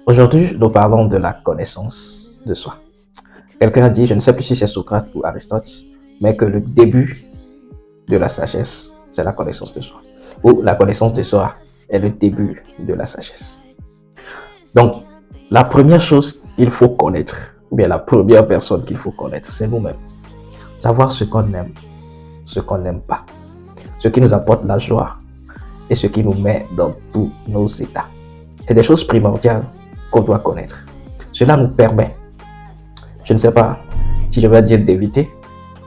Aujourd'hui, nous parlons de la connaissance de soi. Quelqu'un a dit, je ne sais plus si c'est Socrate ou Aristote, mais que le début de la sagesse, c'est la connaissance de soi. Ou la connaissance de soi est le début de la sagesse. Donc, la première chose qu'il faut connaître, ou bien la première personne qu'il faut connaître, c'est nous-mêmes. Savoir ce qu'on aime, ce qu'on n'aime pas, ce qui nous apporte la joie et ce qui nous met dans tous nos états. C'est des choses primordiales qu'on doit connaître. Cela nous permet, je ne sais pas si je vais dire d'éviter,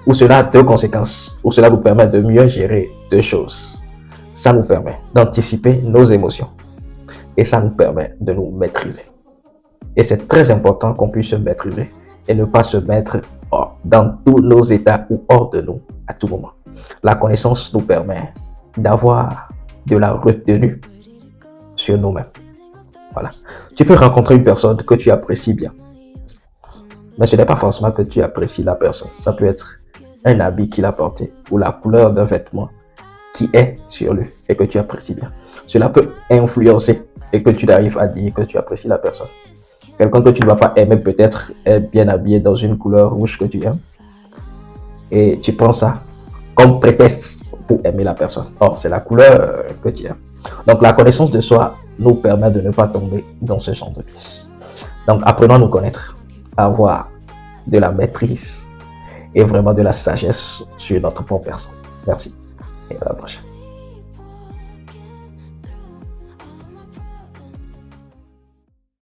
ou cela a deux conséquences, ou cela nous permet de mieux gérer deux choses. Ça nous permet d'anticiper nos émotions et ça nous permet de nous maîtriser. Et c'est très important qu'on puisse se maîtriser et ne pas se mettre dans tous nos états ou hors de nous à tout moment. La connaissance nous permet d'avoir de la retenue sur nous-mêmes. Voilà. Tu peux rencontrer une personne que tu apprécies bien, mais ce n'est pas forcément que tu apprécies la personne. Ça peut être un habit qu'il a porté ou la couleur d'un vêtement qui est sur lui et que tu apprécies bien. Cela peut influencer et que tu arrives à dire que tu apprécies la personne. Quelqu'un que tu ne vas pas aimer peut-être est bien habillé dans une couleur rouge que tu aimes et tu prends ça comme prétexte pour aimer la personne. Or, c'est la couleur que tu aimes. Donc, la connaissance de soi nous permet de ne pas tomber dans ce genre de pièces. Donc, apprenons à nous connaître, à avoir de la maîtrise et vraiment de la sagesse sur notre propre personne. Merci et à la prochaine.